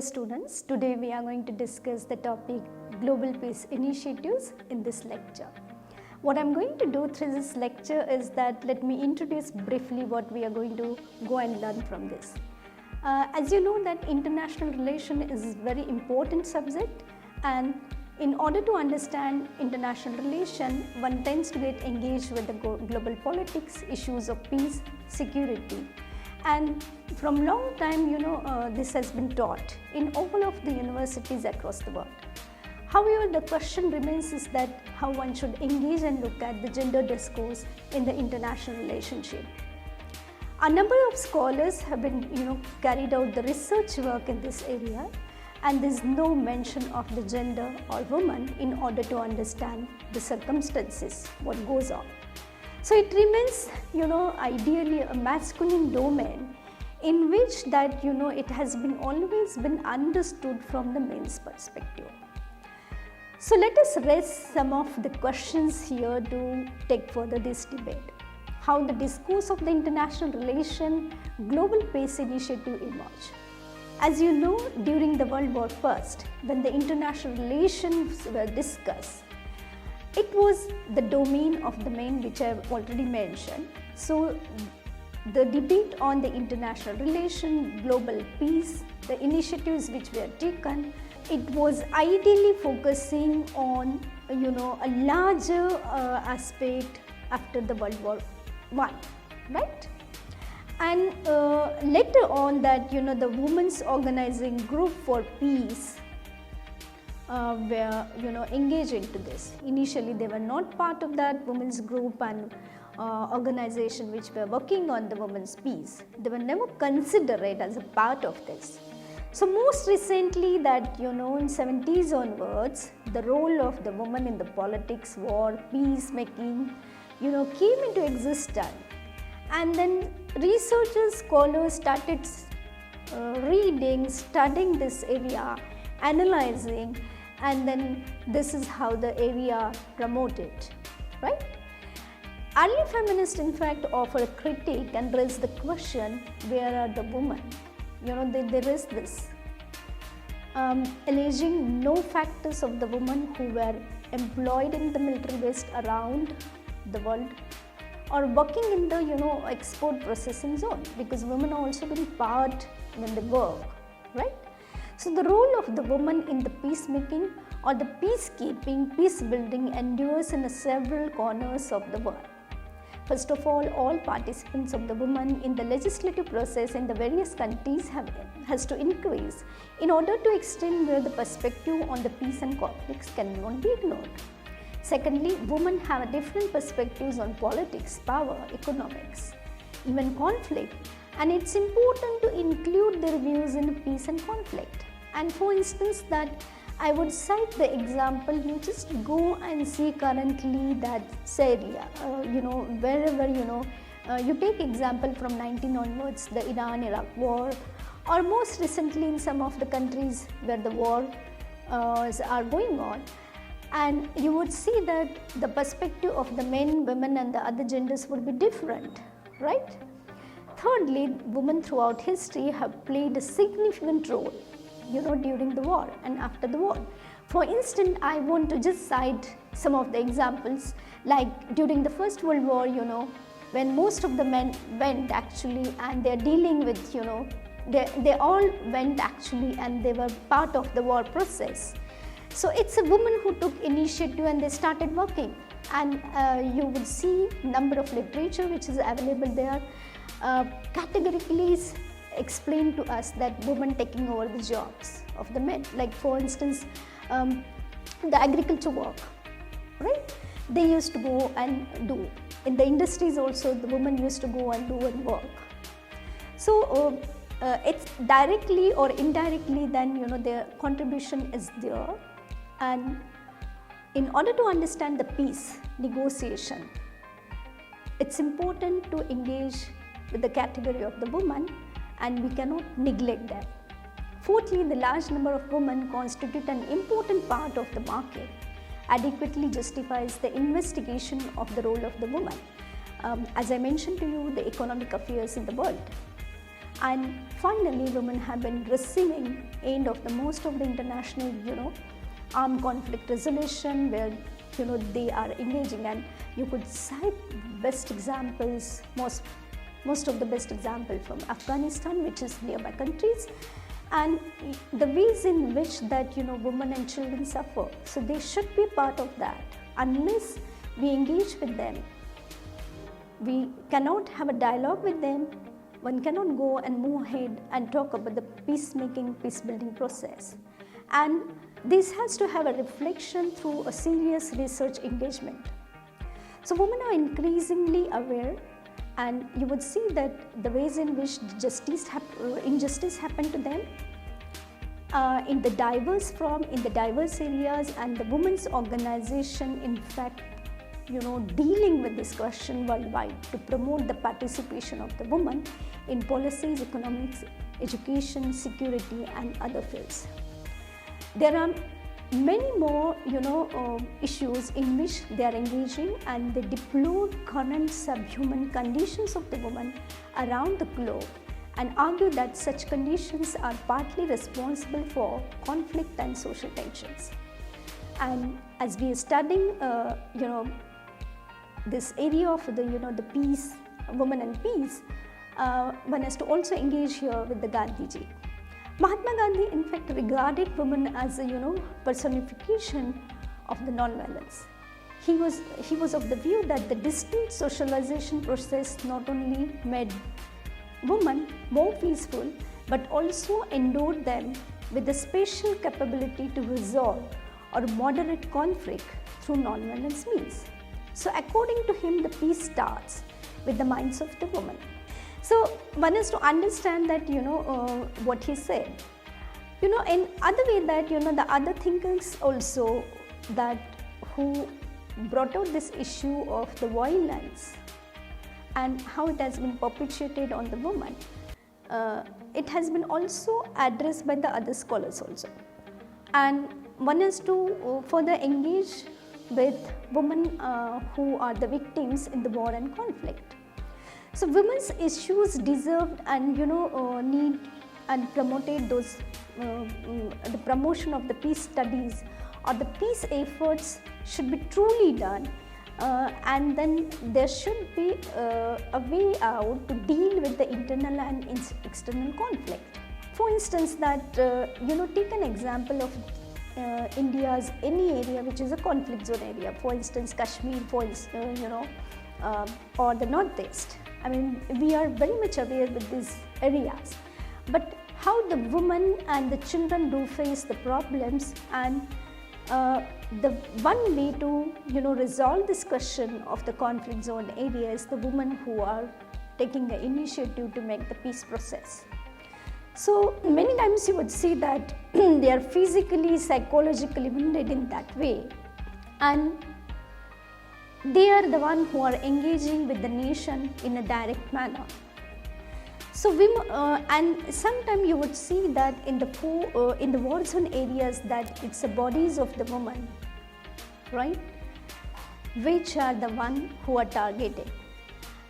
students, today we are going to discuss the topic Global Peace Initiatives in this lecture. What I am going to do through this lecture is that let me introduce briefly what we are going to go and learn from this. As you know that international relation is a very important subject, and in order to understand international relation, one tends to get engaged with the global politics, issues of peace, security. And from long time, this has been taught in all of the universities across the world. However, the question remains is that how one should engage and look at the gender discourse in the international relationship. A number of scholars have been, carried out the research work in this area, and there is no mention of the gender or woman in order to understand the circumstances, what goes on. So it remains, ideally a masculine domain in which that, it has been always been understood from the men's perspective. So let us raise some of the questions here to take further this debate. How the discourse of the international relation, global peace initiative emerged. As you know, during the World War I, when the international relations were discussed, it was the domain of the men, which I have already mentioned. So the debate on the international relation, global peace, the initiatives which were taken, it was ideally focusing on a larger aspect after the World War I, right? And later on that the Women's Organizing Group for Peace were engaged into this. Initially they were not part of that women's group and organization which were working on the women's peace. They were never considered as a part of this. So most recently that in 70s onwards, the role of the woman in the politics, war, peacemaking came into existence, and then researchers, scholars started reading, studying this area, analyzing, and then this is how the area promoted, right? Early feminists in fact offer a critique and raise the question, where are the women? There is this alleging no factors of the women who were employed in the military base around the world or working in the export processing zone, because women are also very part when they work, right? So the role of the woman in the peacemaking or the peacekeeping, peace building endures in several corners of the world. First of all participants of the women in the legislative process in the various countries has to increase in order to extend where the perspective on the peace and conflicts cannot be ignored. Secondly, women have different perspectives on politics, power, economics, even conflict, and it's important to include their views in peace and conflict. And for instance, that I would cite the example, you just go and see currently that Syria, wherever you take example from 19 onwards, the Iran-Iraq war, or most recently in some of the countries where the war are going on, and you would see that the perspective of the men, women and the other genders would be different, right? Thirdly, women throughout history have played a significant role during the war and after the war. For instance, I want to just cite some of the examples, like during the First World War, when most of the men went actually, and they're dealing with, they all went actually, and they were part of the war process. So it's a woman who took initiative and they started working, and you would see number of literature which is available there categorically explain to us that women taking over the jobs of the men. Like for instance, the agriculture work, right? They used to go and do. In the industries also, the women used to go and do and work. So it's directly or indirectly then their contribution is there. And in order to understand the peace negotiation, it's important to engage with the category of the woman, and we cannot neglect them. Fourthly, the large number of women constitute an important part of the market, adequately justifies the investigation of the role of the woman. As I mentioned to you, the economic affairs in the world. And finally, women have been receiving aid of the most of the international, armed conflict resolution, where they are engaging. And you could cite best examples, most of the best example from Afghanistan, which is nearby countries, and the ways in which that women and children suffer. So they should be part of that. Unless we engage with them, we cannot have a dialogue with them. One cannot go and move ahead and talk about the peacemaking, peace-building process. And this has to have a reflection through a serious research engagement. So women are increasingly aware, and you would see that the ways in which injustice happened to them in the diverse areas, and the women's organization, in fact, dealing with this question worldwide to promote the participation of the woman in policies, economics, education, security, and other fields. There are many more, issues in which they are engaging, and they deplore current subhuman conditions of the woman around the globe, and argue that such conditions are partly responsible for conflict and social tensions. And as we are studying, this area of the peace, women and peace, one has to also engage here with the Gandhiji. Mahatma Gandhi, in fact, regarded women as a personification of the non-violence. He was of the view that the distinct socialization process not only made women more peaceful, but also endowed them with the special capability to resolve or moderate conflict through non-violence means. So according to him, the peace starts with the minds of the woman. So one is to understand that, what he said. In other way that, the other thinkers also that who brought out this issue of the violence and how it has been perpetuated on the woman, it has been also addressed by the other scholars also. And one is to further engage with women who are the victims in the war and conflict. So women's issues deserved and need and promoted those the promotion of the peace studies or the peace efforts should be truly done, and then there should be a way out to deal with the internal and external conflict. For instance, that take an example of India's any area which is a conflict zone area, for instance Kashmir, or the Northeast. I mean, we are very much aware with these areas, but how the women and the children do face the problems, and the one way to resolve this question of the conflict zone area is the women who are taking the initiative to make the peace process. So many times you would see that they are physically, psychologically wounded in that way, and they are the one who are engaging with the nation in a direct manner. So women, and sometimes you would see that in the war zone areas that it's the bodies of the women, right, which are the one who are targeted.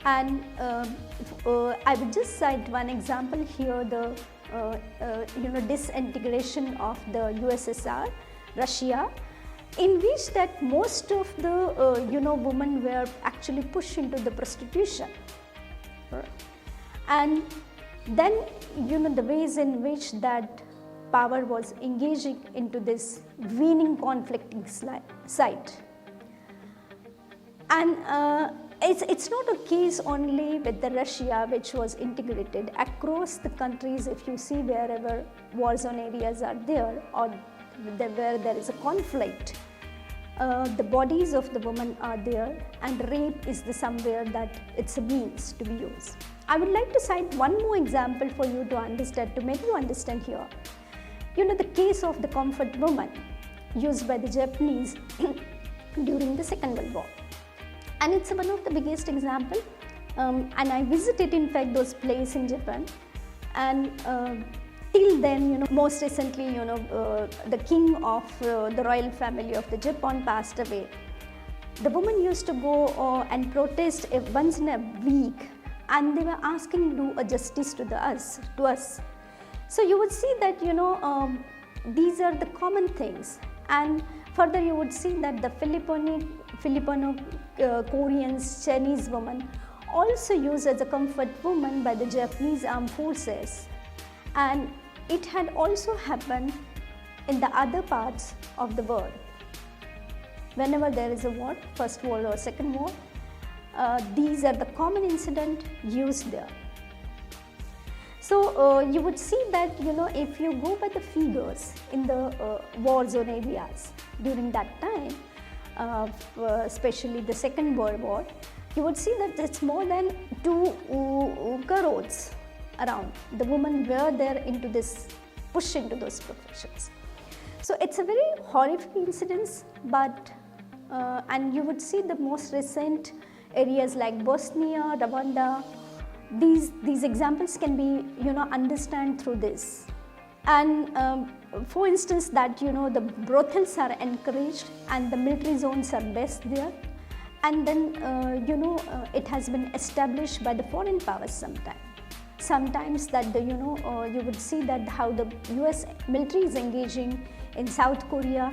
And I would just cite one example here, the disintegration of the USSR, Russia, in which that most of the women were actually pushed into the prostitution, and then the ways in which that power was engaging into this weaning conflicting site. And it's not a case only with the Russia, which was integrated across the countries. If you see wherever war zone areas are there, or where there is a conflict, the bodies of the women are there, and rape is somewhere that it's a means to be used. I would like to cite one more example for you to understand, to make you understand here. The case of the comfort woman used by the Japanese during the Second World War. And it's one of the biggest example, and I visited in fact those places in Japan, and till then, most recently, the king of the royal family of the Japan passed away. The woman used to go and protest once in a week, and they were asking do a justice to us. So you would see that these are the common things, and further you would see that the Filipino Koreans, Chinese women also used as a comfort woman by the Japanese armed forces, and it had also happened in the other parts of the world. Whenever there is a war, first war or second war, these are the common incident used there. So you would see that if you go by the figures in the war zone areas during that time, especially the Second World War, you would see that it's more than 2 crores around. The women were there into this, pushed into those professions. So it's a very horrific incident, but and you would see the most recent areas like Bosnia, Rwanda. These examples can be understand through this. And for instance, that the brothels are encouraged and the military zones are based there, and then it has been established by the foreign powers sometimes that you would see that how the US military is engaging in South Korea,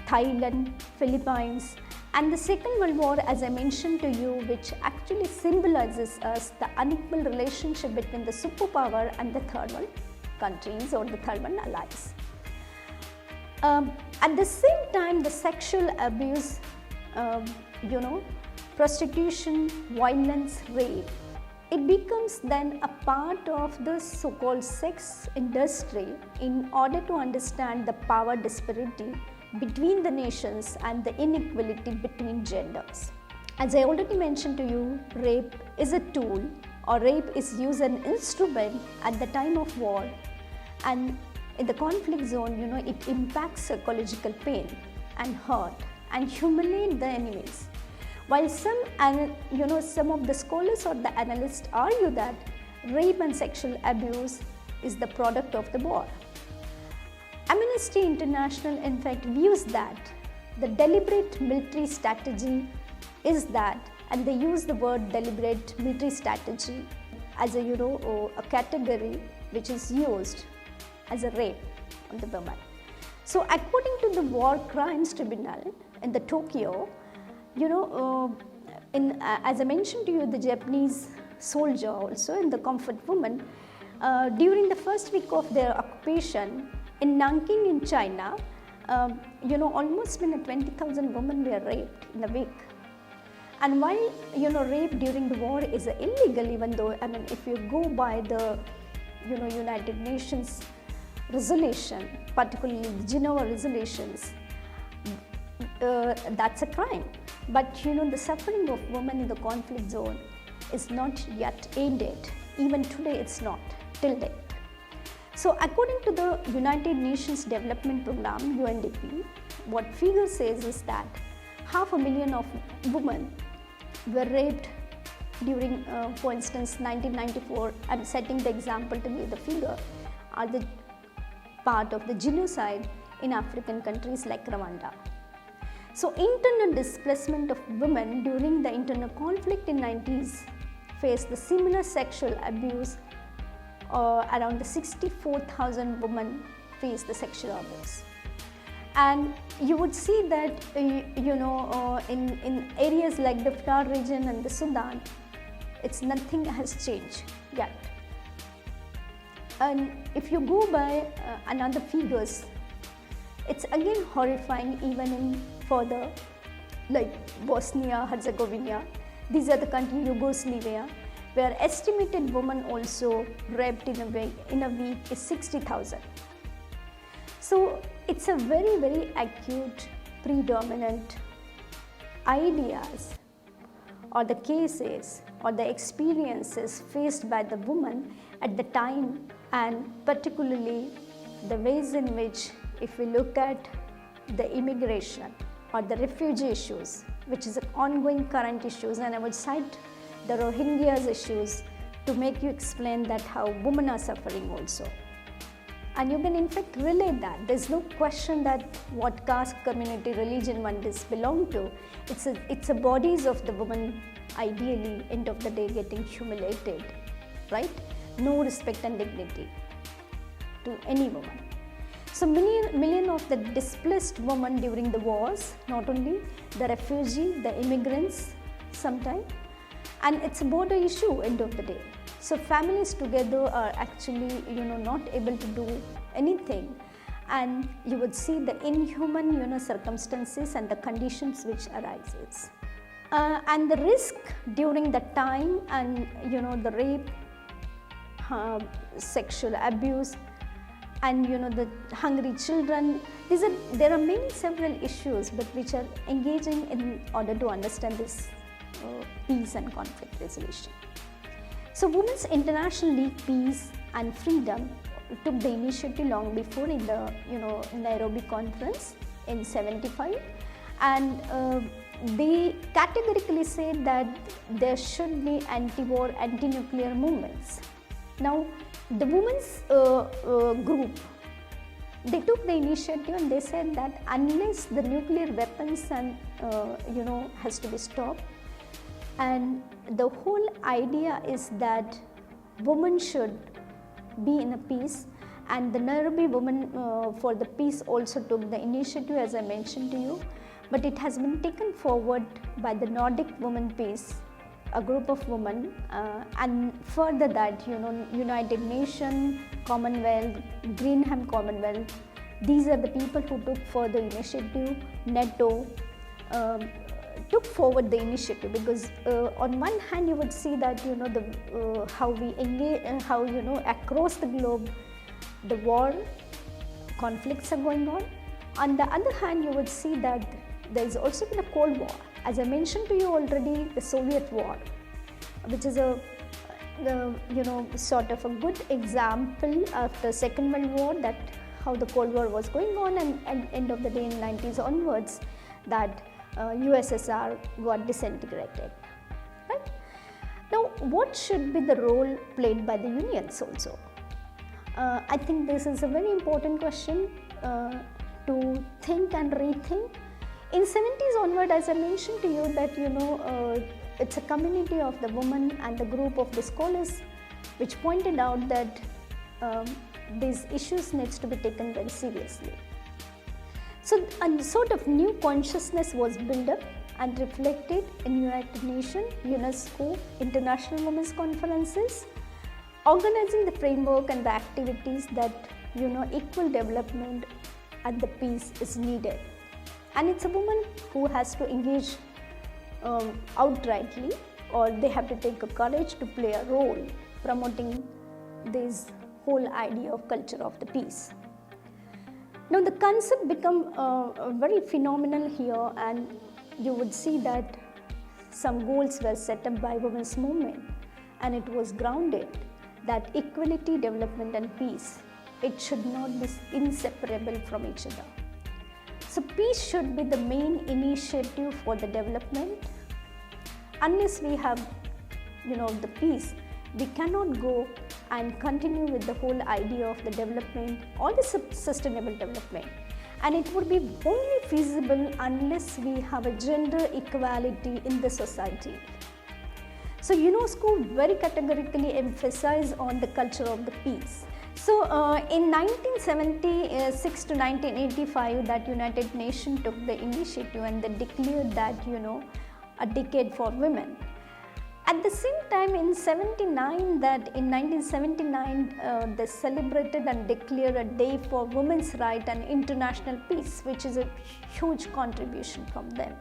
Thailand, Philippines, and the Second World War, as I mentioned to you, which actually symbolizes us the unequal relationship between the superpower and the third world countries or the third world allies. At the same time, the sexual abuse, prostitution, violence, rape, it becomes then a part of the so-called sex industry in order to understand the power disparity between the nations and the inequality between genders. As I already mentioned to you, rape is a tool, or rape is used as an instrument at the time of war, and in the conflict zone, it impacts psychological pain and hurt and humiliate the enemies. While some of the scholars or the analysts argue that rape and sexual abuse is the product of the war. Amnesty International in fact views that the deliberate military strategy is that, and they use the word deliberate military strategy as a category which is used as a rape on the women. So according to the War Crimes Tribunal in the Tokyo, as I mentioned to you, the Japanese soldier also and the comfort woman, during the first week of their occupation in Nanking in China, almost 20,000 women were raped in a week. And while rape during the war is illegal, even though if you go by the United Nations resolution, particularly the Geneva resolutions, that's a crime. But the suffering of women in the conflict zone is not yet ended. Even today it's not, till date. So according to the United Nations Development Programme, UNDP, what figure says is that 500,000 of women were raped during, for instance, 1994. I'm setting the example to give the figure, are the part of the genocide in African countries like Rwanda. So internal displacement of women during the internal conflict in 90s faced the similar sexual abuse. Around the 64,000 women faced the sexual abuse. And you would see that in areas like the Far region and the Sudan, nothing has changed yet. And if you go by another figures, it's again horrifying even in further like Bosnia, Herzegovina. These are the countries, Yugoslavia, where estimated women also raped in a week is 60,000. So it's a very, very acute, predominant ideas or the cases or the experiences faced by the woman at the time, and particularly the ways in which, if we look at the immigration or the refugee issues, which is an ongoing current issues, and I would cite the Rohingyas issues to make you explain that how women are suffering also. And you can in fact relate that. There's no question that what caste, community, religion one does belong to. It's a bodies of the women ideally end of the day getting humiliated, right? No respect and dignity to any woman. So million of the displaced women during the wars, not only the refugee, the immigrants sometimes, and it's a border issue end of the day. So families together are actually not able to do anything, and you would see the inhuman circumstances and the conditions which arises. And the risk during that time, and the rape, sexual abuse, and the hungry children. There are many several issues, but which are engaging in order to understand this peace and conflict resolution. So Women's International League Peace and Freedom took the initiative long before in the Nairobi conference in 75, and they categorically said that there should be anti-war, anti-nuclear movements. Now the women's group, they took the initiative and they said that unless the nuclear weapons and has to be stopped, and the whole idea is that women should be in a peace, and the Nairobi Women for the Peace also took the initiative, as I mentioned to you, but it has been taken forward by the Nordic Women Peace, a group of women, and further that United Nations, Commonwealth, Greenham Commonwealth, these are the people who took further initiative. NATO took forward the initiative, because on one hand you would see that how we engage, how across the globe the war conflicts are going on. On the other hand, you would see that there is also been a Cold War. As I mentioned to you already, the Soviet War, which is a sort of a good example after Second World War, that how the Cold War was going on, and end of the day in 90s onwards, that USSR got disintegrated. Right? Now, what should be the role played by the unions also? I think this is a very important question to think and rethink. In 70s onward, as I mentioned to you, that it's a community of the women and the group of the scholars which pointed out that these issues needs to be taken very seriously. So a sort of new consciousness was built up and reflected in United Nations, UNESCO, International Women's Conferences, organizing the framework and the activities that equal development and the peace is needed. And it's a woman who has to engage outrightly, or they have to take a courage to play a role promoting this whole idea of culture of the peace. Now the concept become very phenomenal here, and you would see that some goals were set up by women's movement, and it was grounded that equality, development and peace, it should not be inseparable from each other. So peace should be the main initiative for the development. Unless we have the peace, we cannot go and continue with the whole idea of the development or the sustainable development. And it would be only feasible unless we have a gender equality in the society. So UNESCO very categorically emphasized on the culture of the peace. So in 1976 to 1985, that United Nations took the initiative and they declared that a decade for women. At the same time, in 1979, they celebrated and declared a day for women's rights and international peace, which is a huge contribution from them.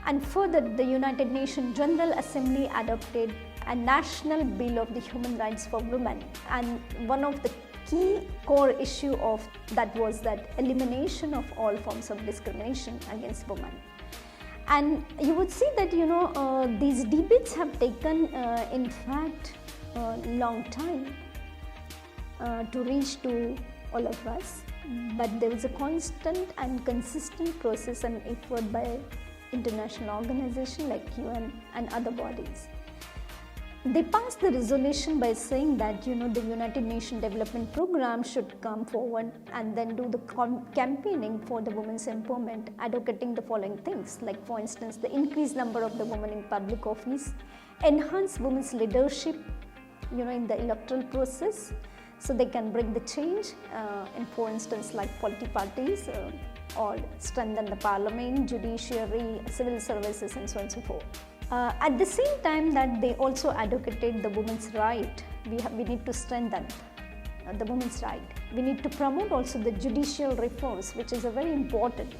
And further, the United Nations General Assembly adopted a National Bill of the Human Rights for Women, and one of the key core issue of that was that elimination of all forms of discrimination against women. And you would see that these debates have taken in fact a long time to reach to all of us, but there is a constant and consistent process and effort by international organizations like UN and other bodies. They passed the resolution by saying that the United Nations Development Program should come forward and then do the campaigning for the women's empowerment, advocating the following things, like for instance the increased number of the women in public office, enhance women's leadership in the electoral process, so they can bring the change in, for instance, like political parties, or strengthen the parliament, judiciary, civil services, and so on and so forth. At the same time that they also advocated the women's right, we need to strengthen the women's right. We need to promote also the judicial reforms, which is a very important,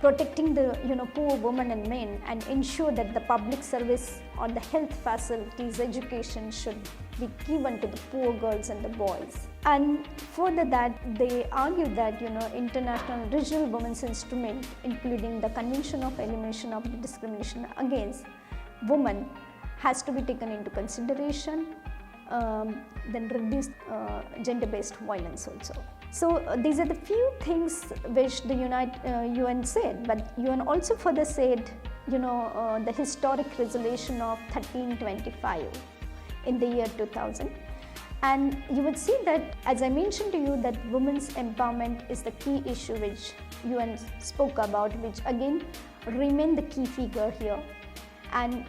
protecting the poor women and men, and ensure that the public service or the health facilities, education should be given to the poor girls and the boys. And further that they argue that international regional women's instrument, including the Convention of Elimination of Discrimination Against Women, has to be taken into consideration, then reduce gender-based violence also. So these are the few things which the UN said, but UN also further said the historic resolution of 1325 in the year 2000. And you would see that, as I mentioned to you, that women's empowerment is the key issue which UN spoke about, which again remain the key figure here. And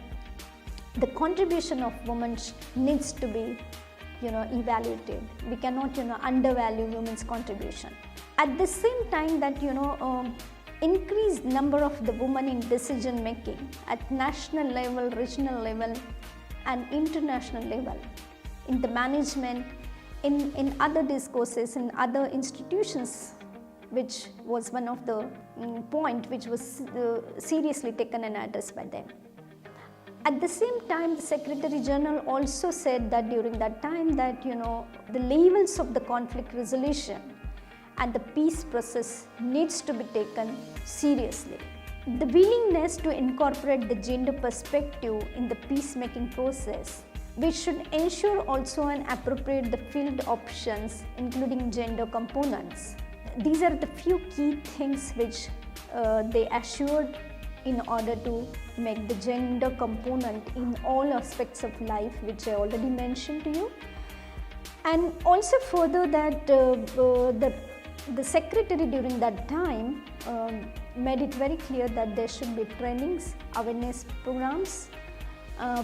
the contribution of women needs to be evaluated. We cannot undervalue women's contribution. At the same time that increased number of the women in decision making at national level, regional level, and international level, in the management, in other discourses, in other institutions, which was one of the point which was seriously taken and addressed by them. At the same time, the Secretary General also said that during that time that the levels of the conflict resolution and the peace process needs to be taken seriously. The willingness to incorporate the gender perspective in the peacemaking process, which should ensure also an appropriate the field options, including gender components. These are the few key things which they assured in order to make the gender component in all aspects of life, which I already mentioned to you. And also further that the secretary during that time made it very clear that there should be trainings, awareness programs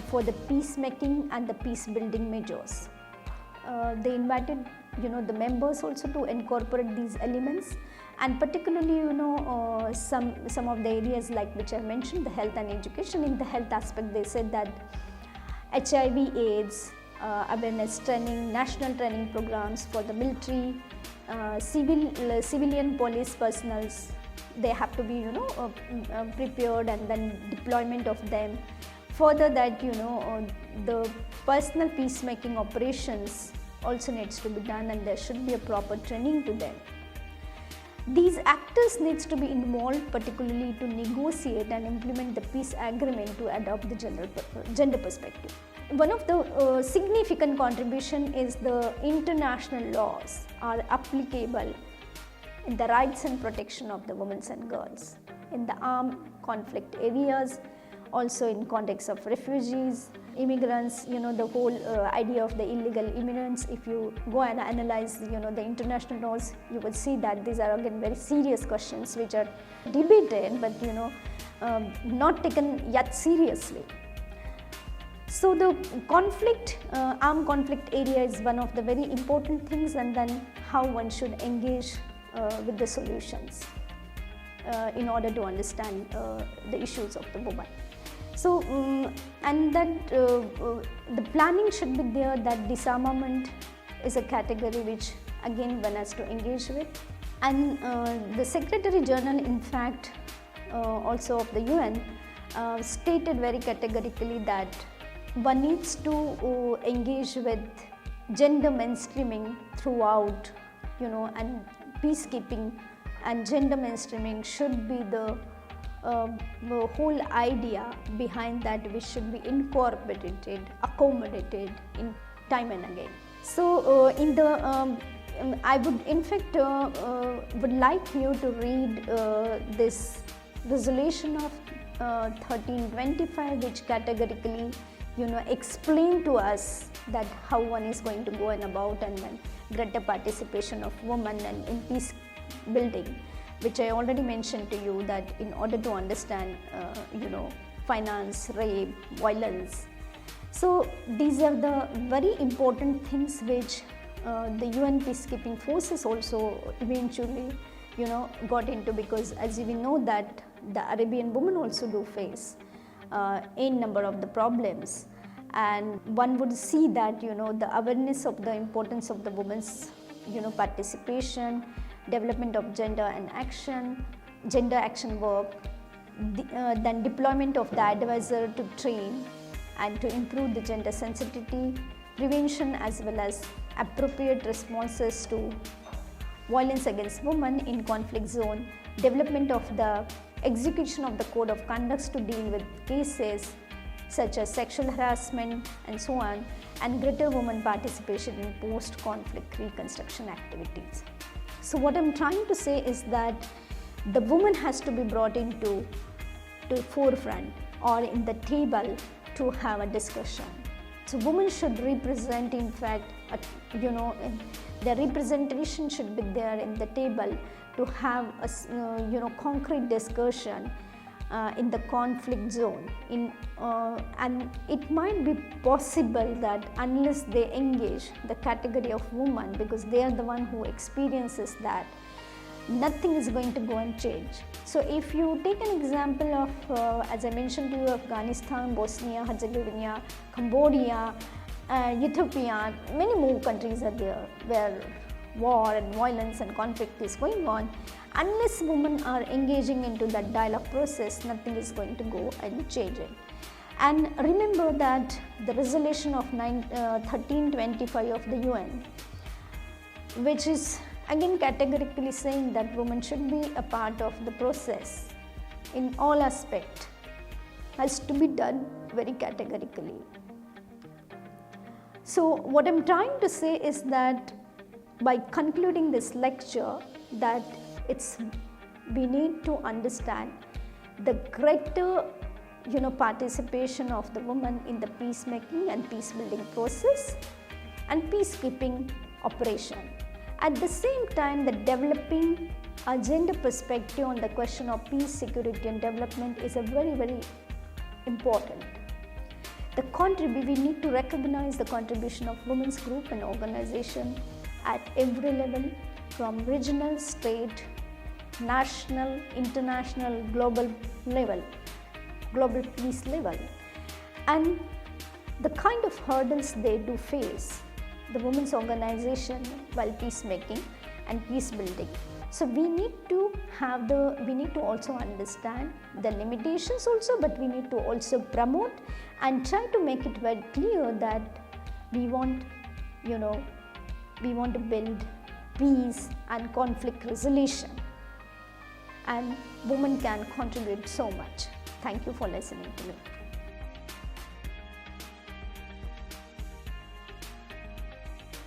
for the peacemaking and the peace building measures. They invited the members also to incorporate these elements, and particularly some of the areas like which I mentioned, the health and education. In the health aspect, they said that HIV AIDS awareness training, national training programs for the military, civilian police personals, they have to be prepared, and then deployment of them. Further that the personal peacemaking operations also needs to be done, and there should be a proper training to them. These actors needs to be involved particularly to negotiate and implement the peace agreement to adopt the gender perspective. One of the significant contribution is the international laws are applicable in the rights and protection of the women and girls in the armed conflict areas, also in context of refugees, immigrants, the whole idea of the illegal immigrants. If you go and analyze the international laws, you will see that these are again very serious questions which are debated, but not taken yet seriously. So the conflict, armed conflict area is one of the very important things, and then how one should engage with the solutions in order to understand the issues of the woman. So, and that the planning should be there, that disarmament is a category which again one has to engage with. And the Secretary General, in fact, also of the UN, stated very categorically that one needs to engage with gender mainstreaming throughout, and peacekeeping and gender mainstreaming should be the whole idea behind that, which should be incorporated, accommodated in time and again. So in the I would in fact would like you to read this resolution of 1325, which categorically explain to us that how one is going to go and about, and then greater participation of women and in peace building, which I already mentioned to you, that in order to understand finance, rape, violence. So these are the very important things which the UN peacekeeping forces also eventually got into, because as we know that the Arabian women also do face a number of the problems, and one would see that the awareness of the importance of the women's participation, development of gender action work, then deployment of the advisor to train and to improve the gender sensitivity, prevention as well as appropriate responses to violence against women in conflict zone, development of the execution of the code of conducts to deal with cases such as sexual harassment and so on, and greater women participation in post-conflict reconstruction activities. So what I'm trying to say is that the woman has to be brought into forefront or in the table to have a discussion. So women should represent, in fact, the representation should be there in the table to have a concrete discussion in the conflict zone. And it might be possible that unless they engage the category of woman, because they are the one who experiences that, nothing is going to go and change. So if you take an example of, as I mentioned to you, Afghanistan, Bosnia, Herzegovina, Cambodia, Ethiopia, many more countries are there where war and violence and conflict is going on. Unless women are engaging into that dialogue process, nothing is going to go and change it. And remember that the resolution of 1325 of the UN, which is again categorically saying that women should be a part of the process in all aspects, has to be done very categorically. So what I'm trying to say is that by concluding this lecture, that we need to understand the greater participation of the women in the peacemaking and peace building process and peacekeeping operation. At the same time, the developing a gender perspective on the question of peace, security and development is a very, very important. We need to recognize the contribution of women's group and organization at every level, from regional, state, national, international, global level, global peace level. And the kind of hurdles they do face, the women's organization, while peacemaking and peace building. So we need to also understand the limitations also, but we need to also promote and try to make it very clear that we want to build peace and conflict resolution, and women can contribute so much. Thank you for listening to me.